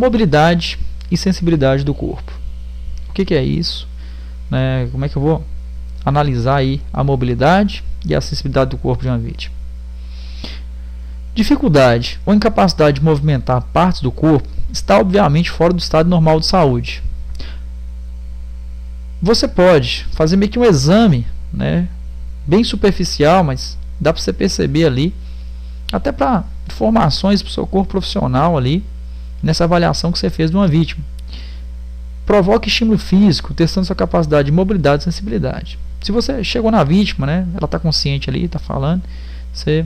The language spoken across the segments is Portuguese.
Mobilidade e sensibilidade do corpo. O que é isso? Como é que eu vou analisar aí a mobilidade e a sensibilidade do corpo de uma vítima? Dificuldade ou incapacidade de movimentar partes do corpo está obviamente fora do estado normal de saúde. Você pode fazer meio que um exame, bem superficial, mas dá para você perceber ali, até para informações para o seu corpo profissional ali, nessa avaliação que você fez de uma vítima. Provoque estímulo físico, testando sua capacidade de mobilidade e sensibilidade. Se você chegou na vítima, ela está consciente ali, está falando, você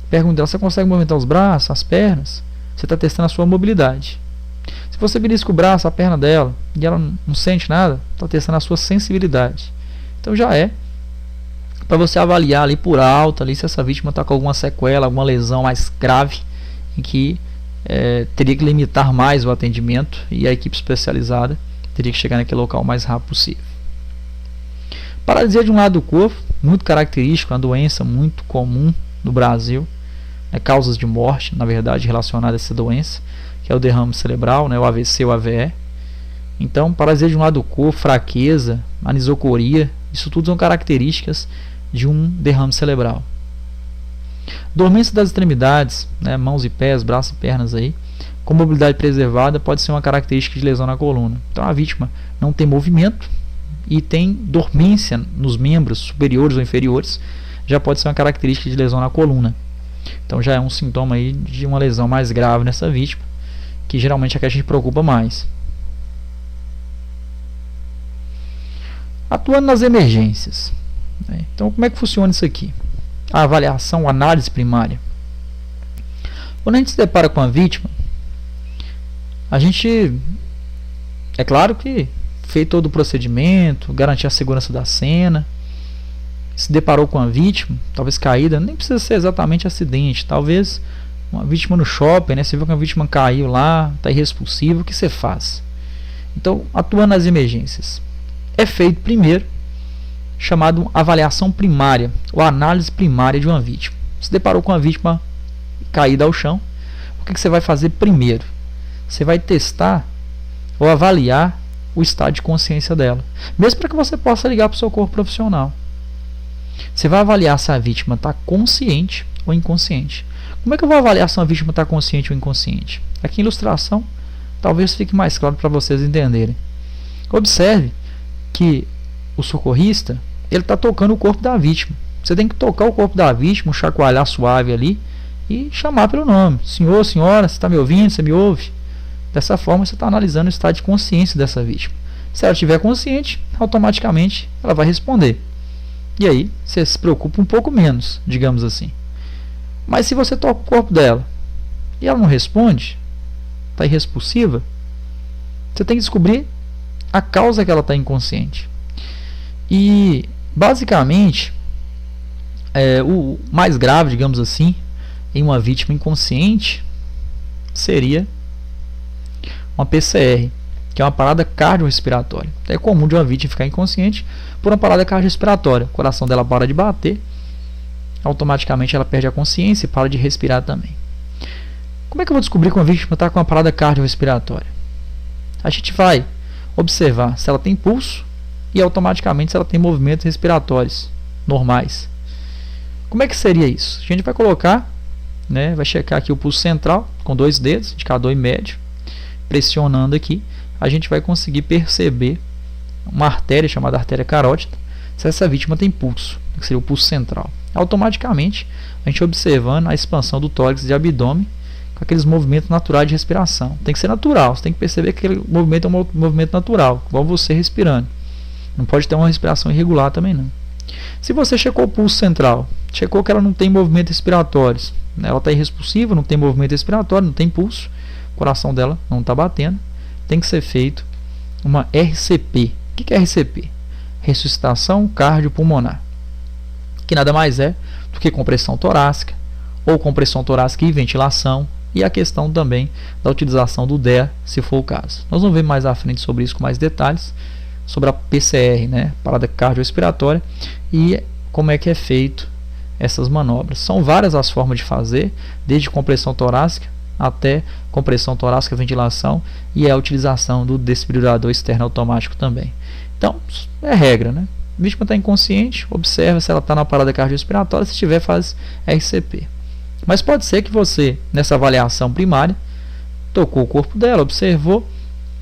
pergunta dela, você consegue movimentar os braços, as pernas? Você está testando a sua mobilidade. Se você belisca o braço, a perna dela, e ela não sente nada, está testando a sua sensibilidade. Então já é para você avaliar ali por alto ali, se essa vítima está com alguma sequela, alguma lesão mais grave, em que teria que limitar mais o atendimento e a equipe especializada teria que chegar naquele local o mais rápido possível. Paralisia de um lado do corpo, muito característico, uma doença muito comum no Brasil, causas de morte, na verdade, relacionadas a essa doença, que é o derrame cerebral, o AVC, o AVE. Então, paralisia de um lado do corpo, fraqueza, anisocoria, isso tudo são características de um derrame cerebral. Dormência das extremidades, mãos e pés, braços e pernas aí, com mobilidade preservada, pode ser uma característica de lesão na coluna. Então a vítima não tem movimento e tem dormência nos membros superiores ou inferiores, já pode ser uma característica de lesão na coluna. Então já é um sintoma aí de uma lesão mais grave nessa vítima, que geralmente é a que a gente preocupa mais. Atuando nas emergências. Então como é que funciona isso aqui? A avaliação, a análise primária. Quando a gente se depara com a vítima, a gente, é claro que fez todo o procedimento, garantir a segurança da cena, se deparou com a vítima, talvez caída, nem precisa ser exatamente acidente, talvez uma vítima no shopping, você viu que uma vítima caiu lá, está irresponsível, o que você faz? Então, atuando nas emergências, é feito primeiro chamado avaliação primária ou análise primária de uma vítima. Se deparou com a vítima caída ao chão, o que você vai fazer primeiro? Você vai testar ou avaliar o estado de consciência dela, mesmo para que você possa ligar para o seu corpo profissional. Você vai avaliar se a vítima está consciente ou inconsciente. Como é que eu vou avaliar se a vítima está consciente ou inconsciente? Aqui em ilustração, talvez fique mais claro para vocês entenderem. Observe que o socorrista ele está tocando o corpo da vítima. Você tem que tocar o corpo da vítima, chacoalhar suave ali e chamar pelo nome. Senhor, senhora, você está me ouvindo? Você me ouve? Dessa forma você está analisando o estado de consciência dessa vítima. Se ela estiver consciente, automaticamente ela vai responder. E aí você se preocupa um pouco menos, digamos assim. Mas se você toca o corpo dela e ela não responde, está irresponsiva, você tem que descobrir a causa que ela está inconsciente. E basicamente o mais grave, digamos assim, em uma vítima inconsciente seria uma PCR, que é uma parada cardiorrespiratória. É comum de uma vítima ficar inconsciente por uma parada cardiorrespiratória. O coração dela para de bater, automaticamente ela perde a consciência e para de respirar também. Como é que eu vou descobrir que uma vítima está com uma parada cardiorrespiratória? A gente vai observar se ela tem pulso e automaticamente se ela tem movimentos respiratórios normais. Como é que seria isso? A gente vai colocar, vai checar aqui o pulso central com 2 dedos, indicador e médio, pressionando aqui, a gente vai conseguir perceber uma artéria chamada artéria carótida, se essa vítima tem pulso, que seria o pulso central. Automaticamente, a gente observando a expansão do tórax e abdômen com aqueles movimentos naturais de respiração. Tem que ser natural, você tem que perceber que aquele movimento é um movimento natural, igual você respirando. Não pode ter uma respiração irregular também não. Se você checou o pulso central, checou que ela não tem movimentos respiratórios, ela está irresponsiva, não tem movimento respiratório, não tem pulso, o coração dela não está batendo, tem que ser feito uma RCP. O que é RCP? Ressuscitação cardiopulmonar, que nada mais é do que compressão torácica, ou compressão torácica e ventilação, e a questão também da utilização do DEA, se for o caso. Nós vamos ver mais à frente sobre isso com mais detalhes, sobre a PCR, parada cardiorrespiratória, e como é que é feito essas manobras. São várias as formas de fazer, desde compressão torácica, até compressão torácica, ventilação e a utilização do desfibrilador externo automático também. Então, é regra, né? A vítima está inconsciente, observa se ela está na parada cardiorrespiratória, se tiver, faz RCP. Mas pode ser que você, nessa avaliação primária, tocou o corpo dela, observou,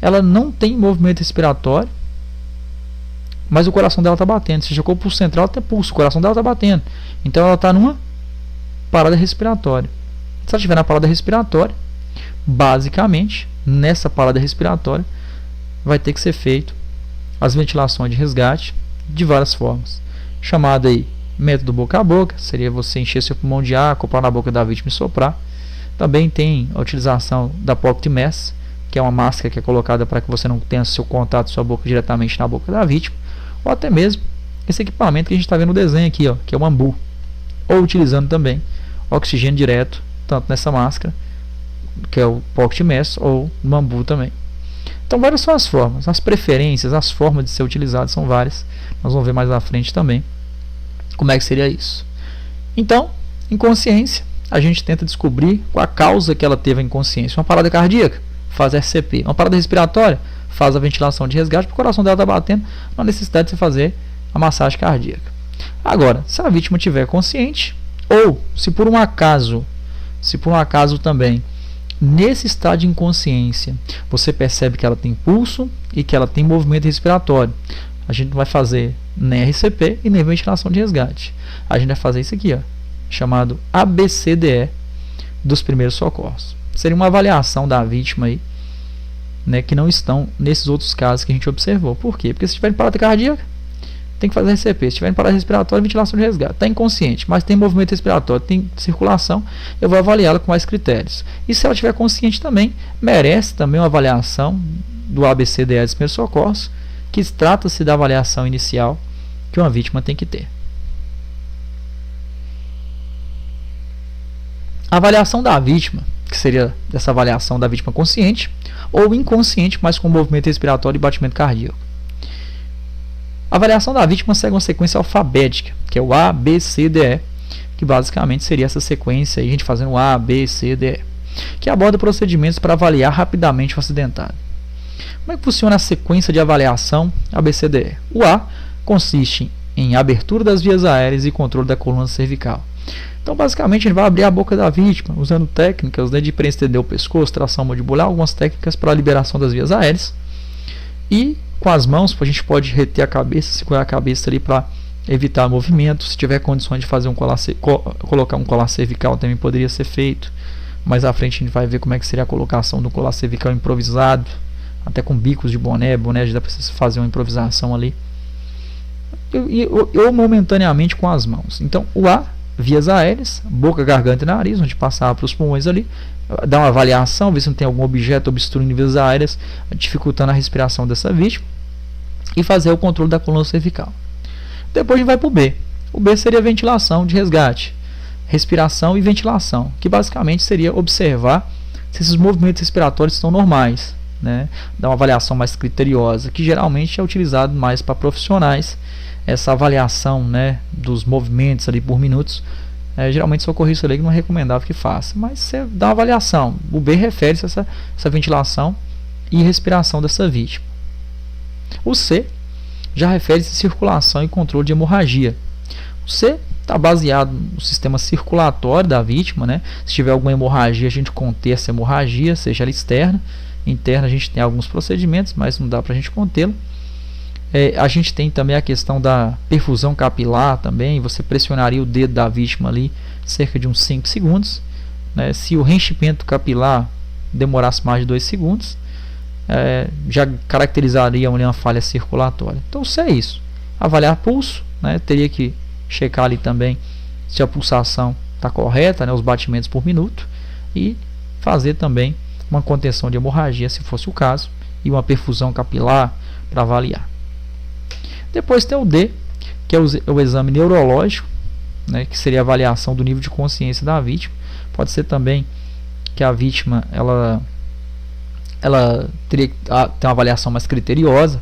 ela não tem movimento respiratório, mas o coração dela está batendo. Se chocou o pulso central, até pulso, o coração dela está batendo. Então ela está numa parada respiratória. Se ela estiver na parada respiratória, basicamente, nessa parada respiratória, vai ter que ser feito as ventilações de resgate de várias formas. Chamada aí método boca a boca, seria você encher seu pulmão de ar, acoplar na boca da vítima e soprar. Também tem a utilização da Pocket Mask, que é uma máscara que é colocada para que você não tenha seu contato, sua boca diretamente na boca da vítima, ou até mesmo esse equipamento que a gente está vendo no desenho aqui, ó, que é o ambu, ou utilizando também oxigênio direto, tanto nessa máscara, que é o Pocket Mask, ou no ambu também. Então várias são as formas, as preferências, as formas de ser utilizado são várias, nós vamos ver mais à frente também como é que seria isso. Então, inconsciência, a gente tenta descobrir qual a causa que ela teve a inconsciência. Uma parada cardíaca, faz RCP. Uma parada respiratória, faz a ventilação de resgate, porque o coração dela está batendo, não há necessidade de você fazer a massagem cardíaca. Agora, se a vítima estiver consciente, ou se por um acaso também, nesse estado de inconsciência, você percebe que ela tem pulso e que ela tem movimento respiratório, a gente não vai fazer nem RCP e nem ventilação de resgate. A gente vai fazer isso aqui, ó, chamado ABCDE dos primeiros socorros. Seria uma avaliação da vítima aí, né, que não estão nesses outros casos que a gente observou. Por quê? Porque se estiver em parada cardíaca, tem que fazer RCP. Se estiver em parada respiratória, ventilação de resgate. Está inconsciente, mas tem movimento respiratório, tem circulação, eu vou avaliá-la com mais critérios. E se ela estiver consciente também, merece também uma avaliação do ABCDE dos primeiros socorros, que trata-se da avaliação inicial que uma vítima tem que ter. A avaliação da vítima, que seria essa avaliação da vítima consciente ou inconsciente, mas com movimento respiratório e batimento cardíaco. A avaliação da vítima segue uma sequência alfabética, que é o A, B, C, D, E, que basicamente seria essa sequência, aí, a gente fazendo A, B, C, D, E, que aborda procedimentos para avaliar rapidamente o acidentado. Como é que funciona a sequência de avaliação ABCDE? O A consiste em abertura das vias aéreas e controle da coluna cervical. Então, basicamente, a gente vai abrir a boca da vítima, usando técnicas, né, de prender o pescoço, tração mandibular, algumas técnicas para a liberação das vias aéreas. E com as mãos, a gente pode reter a cabeça, segurar a cabeça ali para evitar movimento. Se tiver condições de fazer colocar um colar cervical, também poderia ser feito. Mais à frente a gente vai ver como é que seria a colocação do colar cervical improvisado, até com bicos de boné, já precisa fazer uma improvisação ali. Ou momentaneamente com as mãos. Então, o A, vias aéreas, boca, garganta e nariz, onde passar para os pulmões ali, dar uma avaliação, ver se não tem algum objeto obstruindo vias aéreas, dificultando a respiração dessa vítima, e fazer o controle da coluna cervical. Depois a gente vai para o B. O B seria ventilação de resgate, respiração e ventilação, que basicamente seria observar se esses movimentos respiratórios estão normais, né? Dar uma avaliação mais criteriosa, que geralmente é utilizado mais para profissionais. Essa avaliação, né, dos movimentos ali por minutos, geralmente socorrista leigo não é recomendável que faça, mas você dá uma avaliação. O B refere-se a essa ventilação e respiração dessa vítima. O C já refere-se a circulação e controle de hemorragia. O C está baseado no sistema circulatório da vítima, né? Se tiver alguma hemorragia, a gente conter essa hemorragia, seja ela externa. Interna a gente tem alguns procedimentos, mas não dá para a gente contê-lo. A gente tem também a questão da perfusão capilar também. Você pressionaria o dedo da vítima ali cerca de uns 5 segundos, né? Se o reenchimento capilar demorasse mais de 2 segundos, já caracterizaria uma falha circulatória. Então, se é isso, avaliar pulso, né? Teria que checar ali também se a pulsação está correta, né? Os batimentos por minuto, e fazer também uma contenção de hemorragia, se fosse o caso, e uma perfusão capilar para avaliar. Depois tem o D, que é o exame neurológico, né, que seria a avaliação do nível de consciência da vítima. Pode ser também que a vítima ela teria que ter uma avaliação mais criteriosa,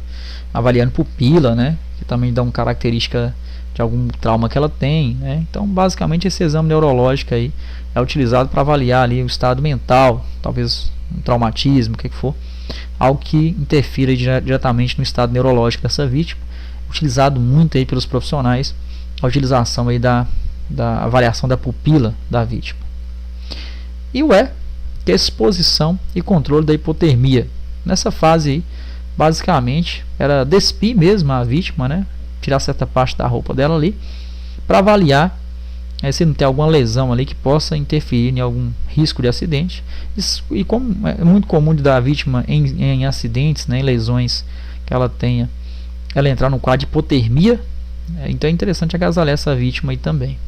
avaliando pupila, né, que também dá uma característica de algum trauma que ela tem, né? Então, basicamente, esse exame neurológico aí é utilizado para avaliar ali o estado mental, talvez um traumatismo, o que for, algo que interfira diretamente no estado neurológico dessa vítima, utilizado muito aí pelos profissionais, a utilização aí da avaliação da pupila da vítima. E o E, que é exposição e controle da hipotermia. Nessa fase aí, basicamente, era despir mesmo a vítima, né? Tirar certa parte da roupa dela ali, para avaliar se não tem alguma lesão ali que possa interferir em algum risco de acidente. E como é muito comum de dar a vítima em acidentes, né, em lesões que ela tenha, ela entrar no quadro de hipotermia, então é interessante agasalhar essa vítima aí também.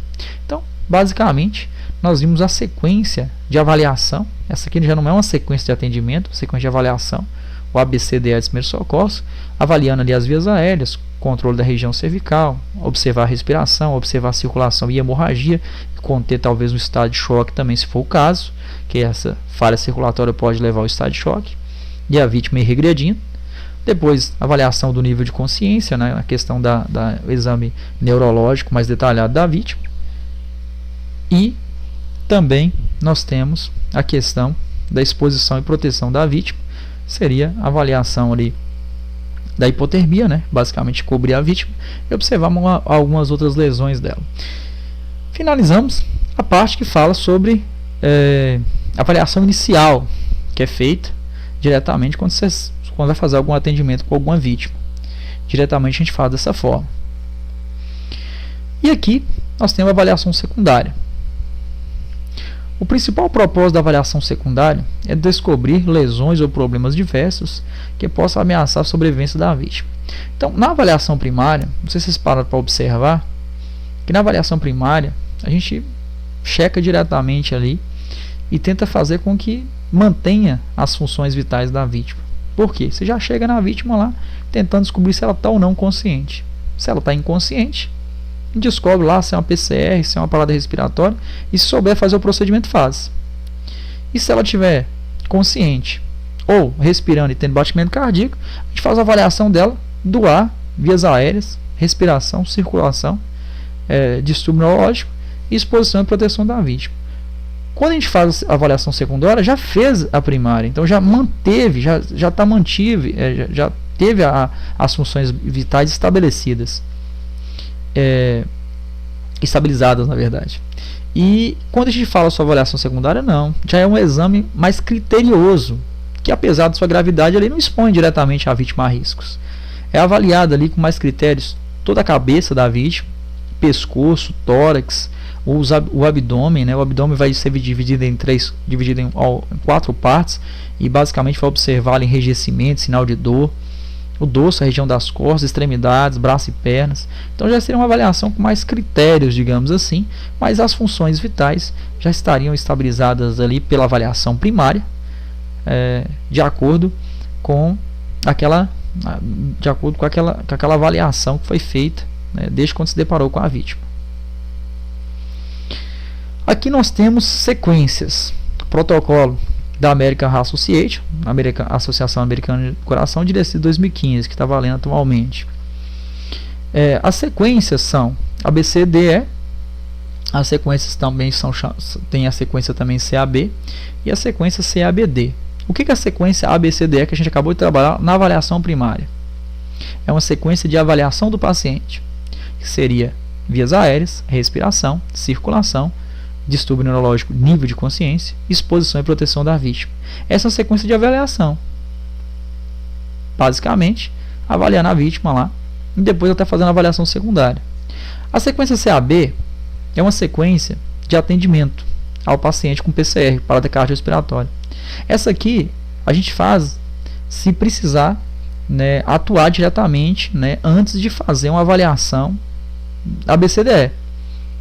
Então, basicamente, nós vimos a sequência de avaliação. Essa aqui já não é uma sequência de atendimento, sequência de avaliação, o ABCDE dos primeiros socorros, avaliando ali as vias aéreas, controle da região cervical, observar a respiração, observar a circulação e hemorragia, conter talvez um estado de choque também, se for o caso, que essa falha circulatória pode levar ao estado de choque, e a vítima ir regredindo. Depois, avaliação do nível de consciência, né, a questão do exame neurológico mais detalhado da vítima. E também nós temos a questão da exposição e proteção da vítima, seria a avaliação ali da hipotermia, né? Basicamente cobrir a vítima e observar algumas outras lesões dela. Finalizamos a parte que fala sobre avaliação inicial, que é feita diretamente quando vai fazer algum atendimento com alguma vítima. Diretamente a gente faz dessa forma. E aqui nós temos a avaliação secundária. O principal propósito da avaliação secundária é descobrir lesões ou problemas diversos que possam ameaçar a sobrevivência da vítima. Então, na avaliação primária, não sei se vocês param para observar, que na avaliação primária a gente checa diretamente ali e tenta fazer com que mantenha as funções vitais da vítima. Por quê? Você já chega na vítima lá tentando descobrir se ela está ou não consciente. Se ela está inconsciente, descobre lá se é uma PCR, se é uma parada respiratória, e se souber fazer o procedimento, faz. E se ela estiver consciente ou respirando e tendo batimento cardíaco, a gente faz a avaliação dela do ar, vias aéreas, respiração, circulação, distúrbio neurológico e exposição e proteção da vítima. Quando a gente faz a avaliação secundária, já fez a primária, então já manteve, já teve as funções vitais estabelecidas. Estabilizadas, na verdade. E quando a gente fala sobre avaliação secundária, não, já é um exame mais criterioso, que apesar de sua gravidade, ele não expõe diretamente a vítima a riscos. É avaliado ali com mais critérios toda a cabeça da vítima, pescoço, tórax, o abdômen, né? O abdômen vai ser dividido em 4 partes, e basicamente vai observar enrijecimento, sinal de dor, o dorso, a região das costas, extremidades, braços e pernas. Então já seria uma avaliação com mais critérios, digamos assim, mas as funções vitais já estariam estabilizadas ali pela avaliação primária, de acordo com aquela avaliação que foi feita, né, desde quando se deparou com a vítima. Aqui nós temos sequências, protocolo da American Heart Association, Associação Americana de Coração, diretriz de 2015, que está valendo atualmente. As sequências são ABCDE, as sequências também tem a sequência também CAB e a sequência CABD. O que é a sequência ABCDE que a gente acabou de trabalhar na avaliação primária? É uma sequência de avaliação do paciente, que seria vias aéreas, respiração, circulação, distúrbio neurológico, nível de consciência, exposição e proteção da vítima. Essa é a sequência de avaliação. Basicamente, avaliando a vítima lá, e depois ela está fazendo a avaliação secundária. A sequência CAB é uma sequência de atendimento ao paciente com PCR, parada cardiorrespiratória. Essa aqui a gente faz se precisar, né, atuar diretamente, né, antes de fazer uma avaliação ABCDE.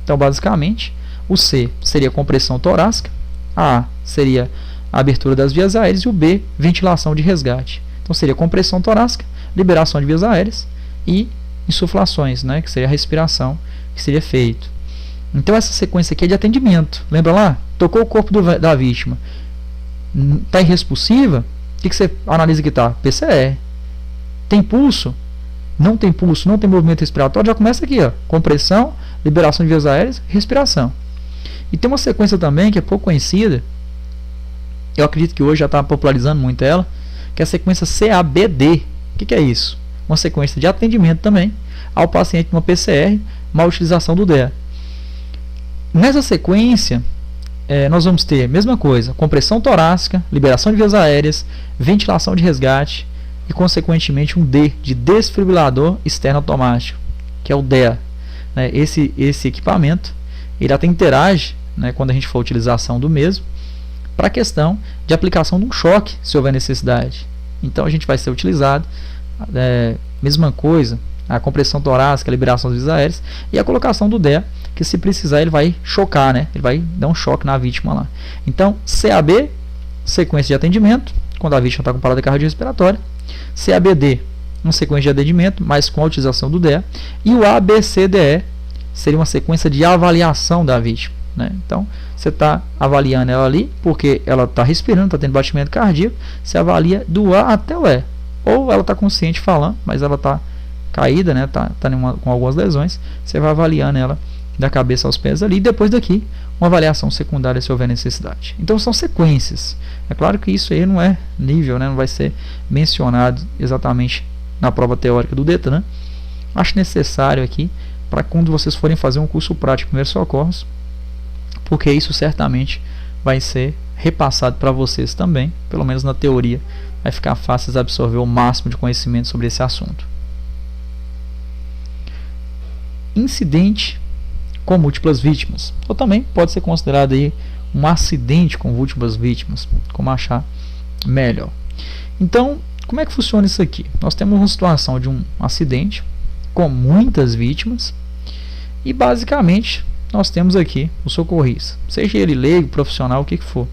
Então, basicamente, o C seria compressão torácica, a A seria a abertura das vias aéreas e o B, ventilação de resgate. Então seria compressão torácica, liberação de vias aéreas e insuflações, né, que seria a respiração que seria feito. Então essa sequência aqui é de atendimento. Lembra lá? Tocou o corpo da vítima. Está irrespulsiva? O que você analisa que está? PCR. Tem pulso? não tem pulso, não tem movimento respiratório, já começa aqui, ó, compressão, liberação de vias aéreas, respiração. E tem uma sequência também que é pouco conhecida, eu acredito que hoje já está popularizando muito ela, que é a sequência CABD. O que é isso? Uma sequência de atendimento também ao paciente numa PCR, uma utilização do DEA. Nessa sequência, nós vamos ter a mesma coisa, compressão torácica, liberação de vias aéreas, ventilação de resgate e, consequentemente, um D de desfibrilador externo automático, que é o DEA. Esse equipamento, ele até interage, quando a gente for a utilização do mesmo, para a questão de aplicação de um choque, se houver necessidade. Então, a gente vai ser utilizado, mesma coisa, a compressão torácica, a liberação das vias aéreas e a colocação do DEA, que se precisar ele vai chocar, ele vai dar um choque na vítima lá. Então, CAB, sequência de atendimento, quando a vítima está com parada cardiorrespiratória, CABD, uma sequência de atendimento, mas com a utilização do DEA, e o ABCDE seria uma sequência de avaliação da vítima. Então, você está avaliando ela ali, porque ela está respirando, está tendo batimento cardíaco, você avalia do A até o E. Ou ela está consciente falando, mas ela está caída, tá com algumas lesões, você vai avaliando ela da cabeça aos pés ali, e depois daqui, uma avaliação secundária se houver necessidade. Então, são sequências. É claro que isso aí não é nível, não vai ser mencionado exatamente na prova teórica do DETRAN. Acho necessário aqui, para quando vocês forem fazer um curso prático de primeiros socorros, porque isso certamente vai ser repassado para vocês também, pelo menos na teoria, vai ficar fácil de absorver o máximo de conhecimento sobre esse assunto. Incidente com múltiplas vítimas, ou também pode ser considerado aí um acidente com múltiplas vítimas, como achar melhor. Então, como é que funciona isso aqui? Nós temos uma situação de um acidente com muitas vítimas e basicamente nós temos aqui o socorrista, seja ele leigo, profissional, o que for.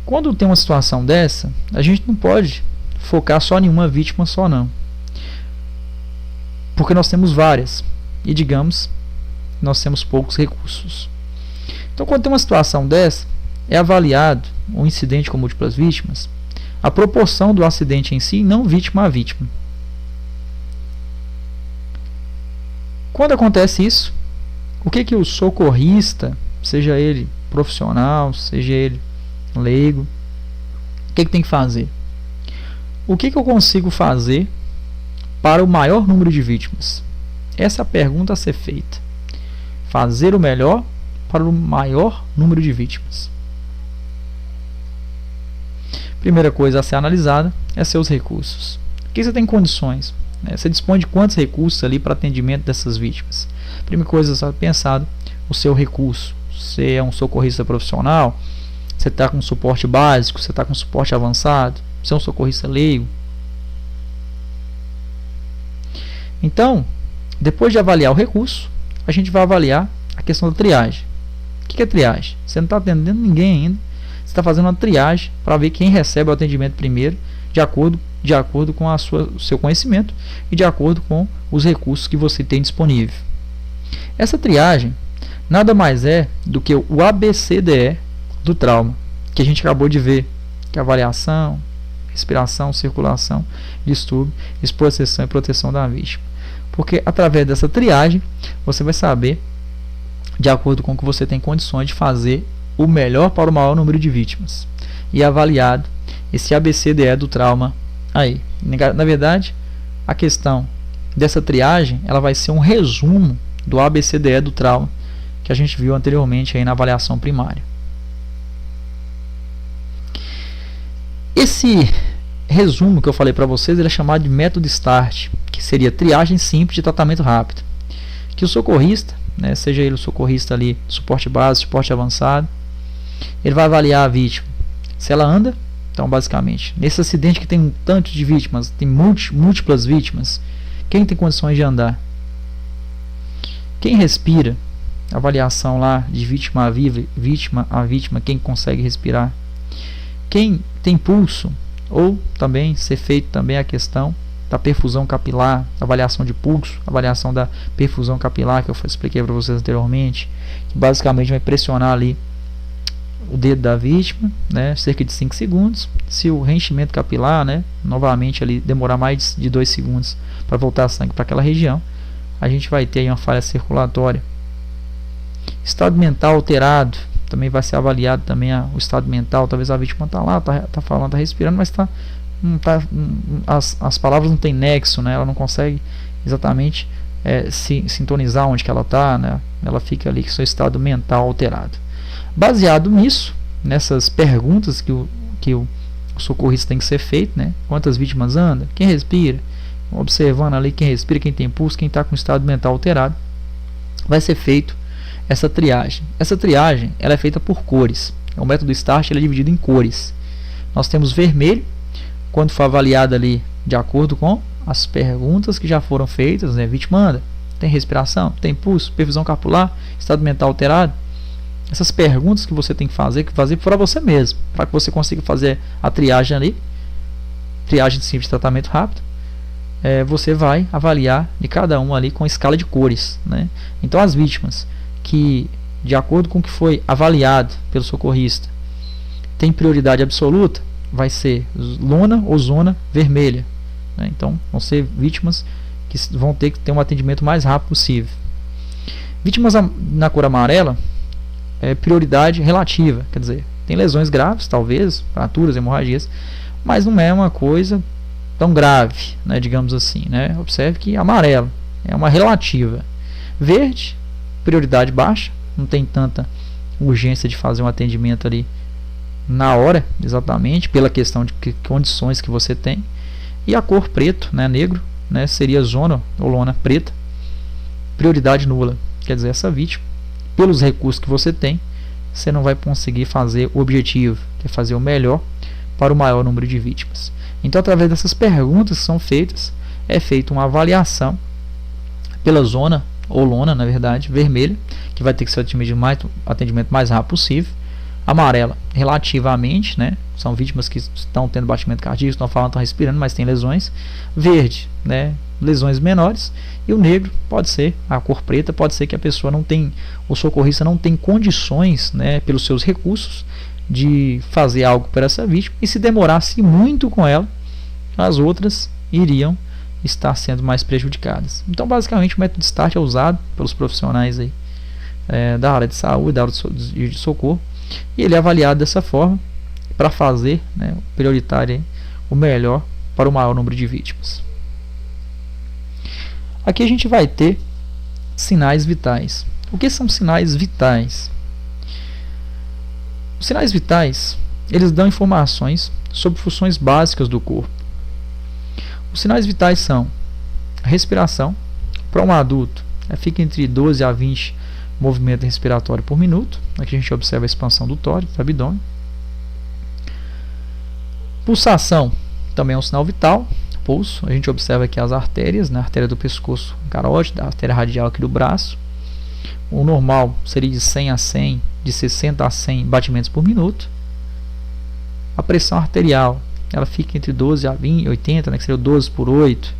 Quando tem uma situação dessa, a gente não pode focar só em uma vítima só não, porque nós temos várias e digamos nós temos poucos recursos. Então, quando tem uma situação dessa, é avaliado um incidente com múltiplas vítimas, a proporção do acidente em si, não vítima a vítima. Quando acontece isso, o que o socorrista, seja ele profissional, seja ele leigo, o que tem que fazer? O que eu consigo fazer para o maior número de vítimas? Essa é a pergunta a ser feita. Fazer o melhor para o maior número de vítimas. Primeira coisa a ser analisada é seus recursos. O que você tem condições? Você dispõe de quantos recursos ali para atendimento dessas vítimas? Primeira coisa a ser pensado, o seu recurso. Você é um socorrista profissional? Você está com suporte básico? Você está com suporte avançado? Você é um socorrista leigo? Então, depois de avaliar o recurso, a gente vai avaliar a questão da triagem. O que é triagem? Você não está atendendo ninguém ainda. Você está fazendo uma triagem para ver quem recebe o atendimento primeiro, de acordo com o seu conhecimento e de acordo com os recursos que você tem disponível. Essa triagem nada mais é do que o ABCDE do trauma, que a gente acabou de ver, que é avaliação, respiração, circulação, distúrbio, exposição e proteção da vítima. Porque através dessa triagem você vai saber, de acordo com o que você tem condições de fazer o melhor para o maior número de vítimas. E avaliado esse ABCDE do trauma aí. Na verdade, a questão dessa triagem, ela vai ser um resumo do ABCDE do trauma que a gente viu anteriormente aí na avaliação primária. Esse resumo que eu falei para vocês, ele é chamado de método START, que seria triagem simples de tratamento rápido. Que o socorrista, seja ele o socorrista ali, suporte básico, suporte avançado, ele vai avaliar a vítima. Se ela anda, então basicamente, nesse acidente que tem um tanto de vítimas, tem múltiplas vítimas, quem tem condições de andar? Quem respira? Avaliação lá de vítima a vítima, quem consegue respirar? Quem tem pulso? Ou também ser feito também a questão da perfusão capilar, avaliação de pulso, avaliação da perfusão capilar que eu expliquei para vocês anteriormente, que basicamente vai pressionar ali o dedo da vítima, né, cerca de 5 segundos. Se o reenchimento capilar, né, novamente ali demorar mais de 2 segundos para voltar sangue para aquela região, a gente vai ter aí uma falha circulatória. Estado mental alterado, também vai ser avaliado também o estado mental. Talvez a vítima está lá, tá falando, está respirando, mas as palavras não têm nexo, né? Ela não consegue exatamente se sintonizar onde que ela está, né? Ela fica ali com seu estado mental alterado. Baseado nisso, nessas perguntas que o socorrista tem que ser feito, né? Quantas vítimas andam, quem respira, observando ali quem respira, quem tem pulso, quem está com estado mental alterado, vai ser feito essa triagem. Essa triagem ela é feita por cores. O método START ele é dividido em cores. Nós temos vermelho, quando for avaliado ali de acordo com as perguntas que já foram feitas, né? Vítima anda, tem respiração, tem pulso, perfusão capular, estado mental alterado. Essas perguntas que você tem que fazer para você mesmo, para que você consiga fazer a triagem ali, triagem simples de tratamento rápido. Você vai avaliar de cada um ali com escala de cores, né? Então as vítimas que, de acordo com o que foi avaliado pelo socorrista, tem prioridade absoluta, vai ser lona ou zona vermelha, né? Então vão ser vítimas que vão ter que ter um atendimento mais rápido possível. Vítimas na cor amarela é prioridade relativa, quer dizer, tem lesões graves, talvez, fraturas, hemorragias, mas não é uma coisa tão grave, né, digamos assim, né? Observe que amarelo é uma relativa. Verde, prioridade baixa, não tem tanta urgência de fazer um atendimento ali na hora, exatamente, pela questão de condições que você tem. E a cor preto, né, negro, né, seria zona ou lona preta, prioridade nula, quer dizer, essa vítima, pelos recursos que você tem, você não vai conseguir fazer o objetivo, que é fazer o melhor para o maior número de vítimas. Então, através dessas perguntas que são feitas, é feita uma avaliação pela zona, ou lona, na verdade, vermelha, que vai ter que ser atendimento mais rápido possível. Amarela, relativamente, né? São vítimas que estão tendo batimento cardíaco, estão falando, estão respirando, mas tem lesões. Verde, né? Lesões menores. E o negro pode ser, a cor preta, pode ser que a pessoa não tem, o socorrista não tem condições, né, pelos seus recursos, de fazer algo para essa vítima, e se demorasse muito com ela, as outras iriam estar sendo mais prejudicadas. Então, basicamente, o método START é usado pelos profissionais aí, da área de saúde, da área de socorro, e ele é avaliado dessa forma para fazer, né, prioritário, o melhor para o maior número de vítimas. Aqui a gente vai ter sinais vitais. O que são sinais vitais? Os sinais vitais, eles dão informações sobre funções básicas do corpo. Os sinais vitais são a respiração. Para um adulto, fica entre 12 a 20 movimentos respiratórios por minuto. Aqui a gente observa a expansão do tórax, do abdômen. Pulsação também é um sinal vital. Pulso, a gente observa aqui as artérias, né? A artéria do pescoço carótida, a artéria radial aqui do braço. O normal seria de 100 a 100, de 60 a 100 batimentos por minuto. A pressão arterial, ela fica entre 12 a 20, 80, né, que seria o 12 por 8.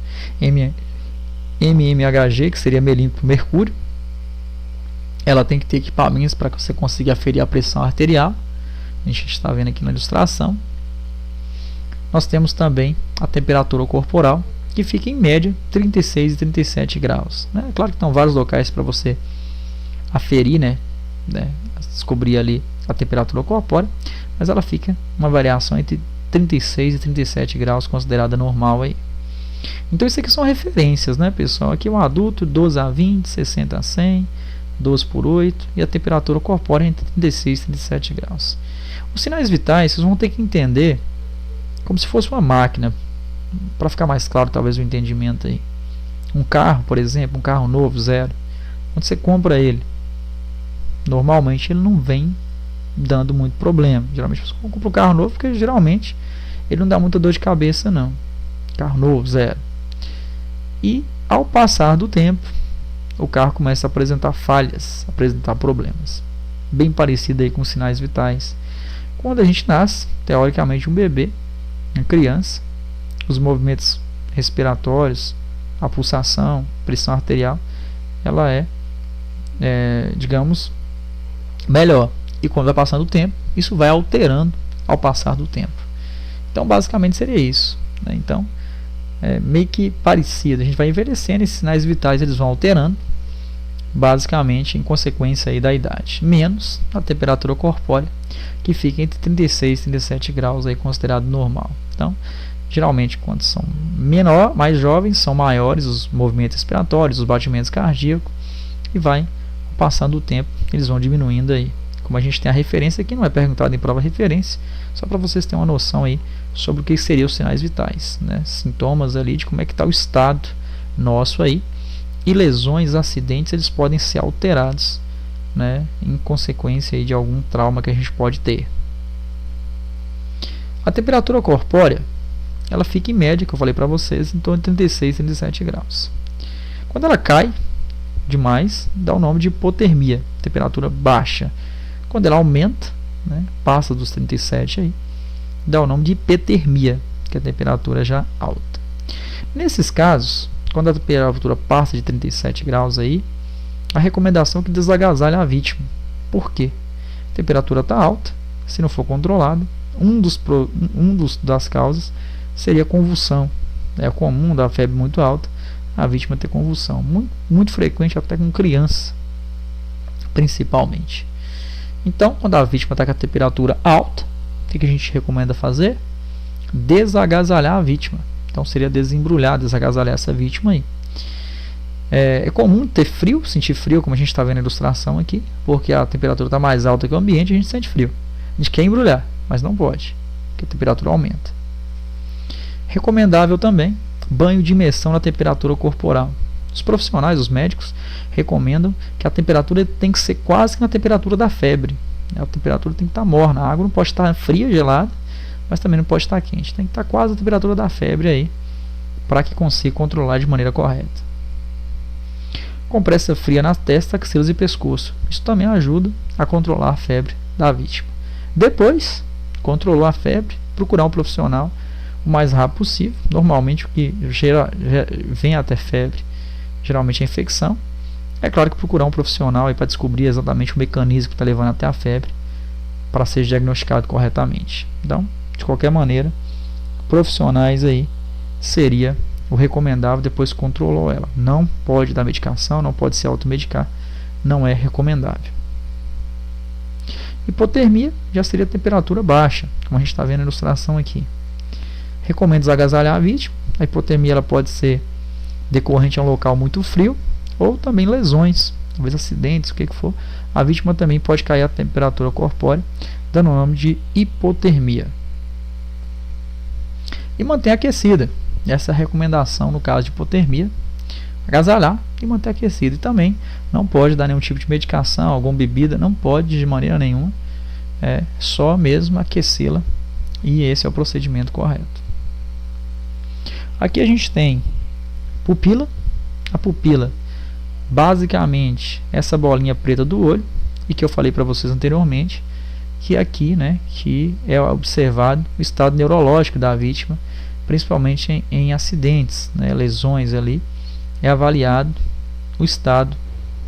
mmHg, que seria milímetro por mercúrio. Ela tem que ter equipamentos para que você consiga aferir a pressão arterial. A gente está vendo aqui na ilustração. Nós temos também a temperatura corporal, que fica em média 36 e 37 graus. Né? Claro que estão vários locais para você aferir, né, descobrir ali a temperatura corpórea, mas ela fica uma variação entre 36 e 37 graus, considerada normal aí. Então isso aqui são referências, né, pessoal? Aqui o adulto 12 a 20, 60 a 100, 12 por 8, e a temperatura corpórea entre 36 e 37 graus. Os sinais vitais, vocês vão ter que entender como se fosse uma máquina, para ficar mais claro talvez o entendimento aí. Um carro, por exemplo, um carro novo, zero, quando você compra ele, normalmente ele não vem dando muito problema. Geralmente você compra um carro novo porque geralmente ele não dá muita dor de cabeça não. Carro novo, zero. E ao passar do tempo, o carro começa a apresentar falhas, a apresentar problemas. Bem parecido aí com os sinais vitais. Quando a gente nasce, teoricamente um bebê, uma criança, os movimentos respiratórios, a pulsação, pressão arterial, ela digamos, melhor. E quando vai passando o tempo, isso vai alterando ao passar do tempo. Então, basicamente seria isso, né? Então, é meio que parecido. A gente vai envelhecendo e esses sinais vitais eles vão alterando, basicamente em consequência aí da idade. Menos a temperatura corpórea, que fica entre 36 e 37 graus, aí considerado normal. Então, geralmente, quando são mais jovens, são maiores os movimentos respiratórios, os batimentos cardíacos, e vai passando o tempo, eles vão diminuindo aí. Como a gente tem a referência aqui, não é perguntado em prova referência, só para vocês terem uma noção aí sobre o que seriam os sinais vitais, né? Sintomas ali de como é que está o estado nosso aí. E lesões, acidentes, eles podem ser alterados, né, em consequência aí de algum trauma que a gente pode ter. A temperatura corpórea, ela fica em média, que eu falei para vocês, em torno de 36 e 37 graus. Quando ela cai demais, dá o nome de hipotermia, temperatura baixa. Quando ela aumenta, né, passa dos 37 aí, dá o nome de hipertermia, que é a temperatura já alta. Nesses casos, quando a temperatura passa de 37 graus aí, a recomendação é que desagasalhe a vítima. Por quê? A temperatura está alta, se não for controlada, das causas seria convulsão. É comum da febre muito alta a vítima ter convulsão, muito frequente até com criança, principalmente. Então, quando a vítima está com a temperatura alta, o que a gente recomenda fazer? Desagasalhar a vítima. Então seria desembrulhar, desagasalhar essa vítima aí. É comum ter frio, sentir frio, como a gente está vendo na ilustração aqui, porque a temperatura está mais alta que o ambiente, a gente sente frio. A gente quer embrulhar, mas não pode, porque a temperatura aumenta. Recomendável também banho de imersão na temperatura corporal. Os profissionais, os médicos, recomendam que a temperatura tem que ser quase que na temperatura da febre. A temperatura tem que estar morna, a água não pode estar fria, gelada, mas também não pode estar quente. Tem que estar quase a temperatura da febre aí, para que consiga controlar de maneira correta. Compressa fria na testa, axilas e pescoço. Isso também ajuda a controlar a febre da vítima. Depois, controlou a febre, procurar um profissional o mais rápido possível. Normalmente o que vem até febre, geralmente é infecção. É claro que procurar um profissional para descobrir exatamente o mecanismo que está levando até a febre, para ser diagnosticado corretamente. Então, de qualquer maneira, profissionais aí seria o recomendável depois que controlou ela. Não pode dar medicação, não pode se automedicar, não é recomendável. Hipotermia já seria temperatura baixa, como a gente está vendo na ilustração aqui. Recomendo desagasalhar a vítima. A hipotermia ela pode ser decorrente a um local muito frio ou também lesões, talvez acidentes, o que for. A vítima também pode cair a temperatura corpórea, dando o nome de hipotermia. E manter aquecida. Essa é a recomendação no caso de hipotermia. Agasalhar e manter aquecida. E também não pode dar nenhum tipo de medicação, alguma bebida, não pode de maneira nenhuma. É só mesmo aquecê-la. E esse é o procedimento correto. Aqui a gente tem pupila. A pupila, basicamente, essa bolinha preta do olho, e que eu falei para vocês anteriormente, que aqui, né, que é observado o estado neurológico da vítima, principalmente em acidentes, né, lesões ali, é avaliado o estado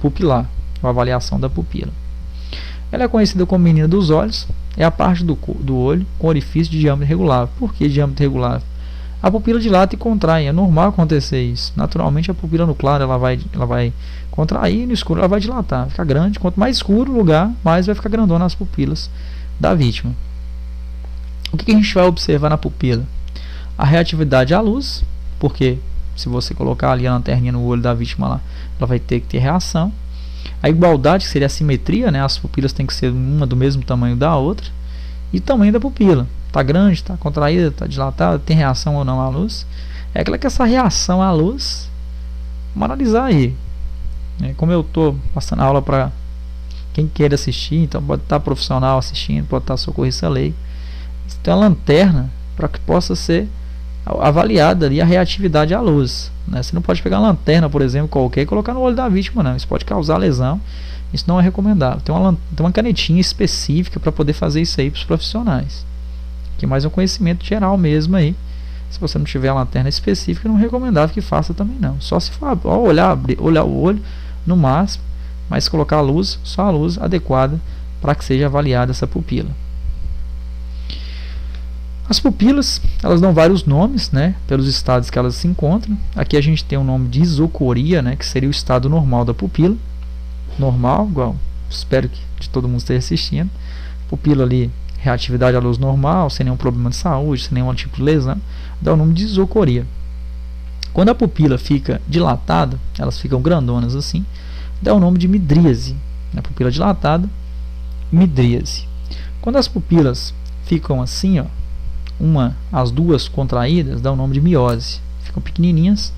pupilar, a avaliação da pupila. Ela é conhecida como menina dos olhos, é a parte do olho com orifício de diâmetro regular. Por que diâmetro regular? A pupila dilata e contrai, é normal acontecer isso. Naturalmente a pupila no claro ela vai contrair e no escuro ela vai dilatar, ficar grande. Quanto mais escuro o lugar, mais vai ficar grandona as pupilas da vítima. O que a gente vai observar na pupila? A reatividade à luz, porque se você colocar ali a lanterninha no olho da vítima lá, ela vai ter que ter reação. A igualdade, que seria a simetria, né? As pupilas têm que ser uma do mesmo tamanho da outra. E o tamanho da pupila. Está grande, está contraída, está dilatada, tem reação ou não à luz. É aquela que essa reação à luz, vamos analisar aí. Como eu estou passando aula para quem queira assistir, então pode estar profissional assistindo, pode estar socorrista leigo. Então a lanterna, para que possa ser avaliada ali a reatividade à luz, né? Você não pode pegar uma lanterna, por exemplo, qualquer e colocar no olho da vítima, não. Isso pode causar lesão, isso não é recomendável. Tem uma canetinha específica para poder fazer isso aí para os profissionais, que é mais um conhecimento geral mesmo aí. Se você não tiver a lanterna específica, não é recomendável que faça também não. Só se for olhar o olho no máximo, mas colocar a luz, só a luz adequada para que seja avaliada essa pupila. As pupilas, elas dão vários nomes, né, pelos estados que elas se encontram. Aqui a gente tem o nome de isocoria, né, que seria o estado normal da pupila. Normal, igual, espero que de todo mundo esteja assistindo. Pupila ali, reatividade à luz normal, sem nenhum problema de saúde, sem nenhum tipo de lesão, dá o nome de isocoria. Quando a pupila fica dilatada, elas ficam grandonas assim, dá o nome de midríase. A pupila dilatada, midríase. Quando as pupilas ficam assim, ó, as duas contraídas, dá o nome de miose. Ficam pequenininhas,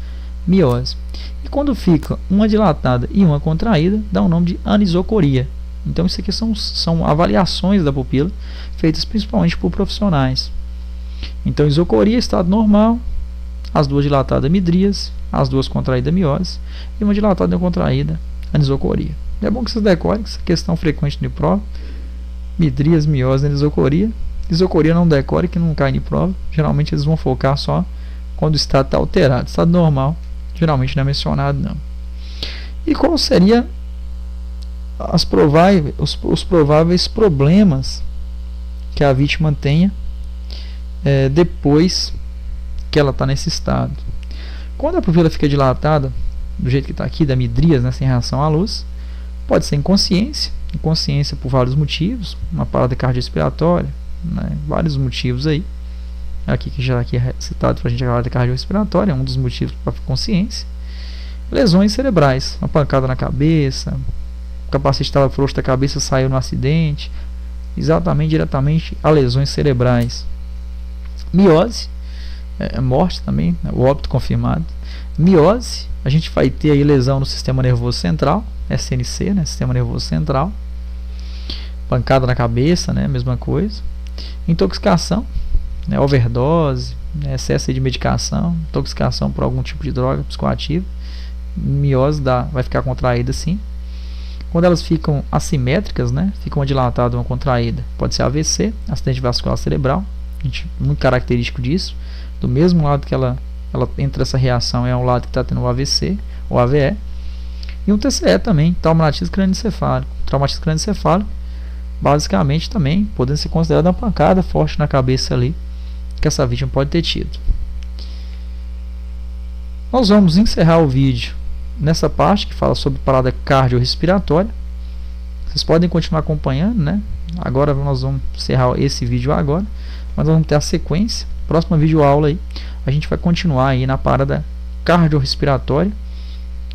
miose. E quando fica uma dilatada e uma contraída, dá o nome de anisocoria. Então isso aqui são avaliações da pupila, feitas principalmente por profissionais. Então isocoria, estado normal, as duas dilatadas, midríase, as duas contraídas, miose, e uma dilatada e uma contraída, anisocoria. É bom que vocês decorem, que essa questão frequente de prova. Midríase, miose, anisocoria. Isocoria não decore, que não cai em prova. Geralmente eles vão focar só quando o estado está alterado. Estado normal, geralmente não é mencionado não. E qual seria os prováveis problemas que a vítima tenha depois que ela está nesse estado? Quando a pupila fica dilatada, do jeito que está aqui, da midríase, né, sem reação à luz, pode ser inconsciência por vários motivos, uma parada cardiorrespiratória, né, vários motivos aí. Aqui que já aqui é citado para a gente a parada cardiorrespiratória, é um dos motivos para a consciência. Lesões cerebrais, uma pancada na cabeça, o capacete estava frouxo da cabeça, saiu no acidente, diretamente a lesões cerebrais. Miose, morte também, o óbito confirmado. Miose, a gente vai ter aí lesão no sistema nervoso central, SNC, né, sistema nervoso central. Pancada na cabeça, né, mesma coisa. Intoxicação, né, overdose, né, excesso de medicação, intoxicação por algum tipo de droga psicoativa. Miose vai ficar contraída assim. Quando elas ficam assimétricas, né, fica uma dilatada e uma contraída, pode ser AVC, acidente vascular cerebral, muito característico disso. Do mesmo lado que ela entra essa reação, é um lado que está tendo o AVC ou AVE. E um TCE também, traumatismo crânioencefálico. Traumatismo crânioencefálico, basicamente também podendo ser considerado uma pancada forte na cabeça ali que essa vítima pode ter tido. Nós vamos encerrar o vídeo nessa parte que fala sobre parada cardiorrespiratória. Vocês podem continuar acompanhando, né? Agora nós vamos encerrar esse vídeo agora, mas nós vamos ter a sequência. Próxima videoaula aí, a gente vai continuar aí na parada cardiorrespiratória,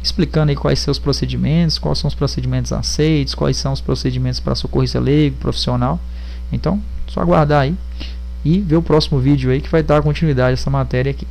explicando aí quais são os procedimentos, quais são os procedimentos aceitos, quais são os procedimentos para socorrista leigo, profissional. Então, só aguardar aí e ver o próximo vídeo aí que vai dar continuidade a essa matéria aqui.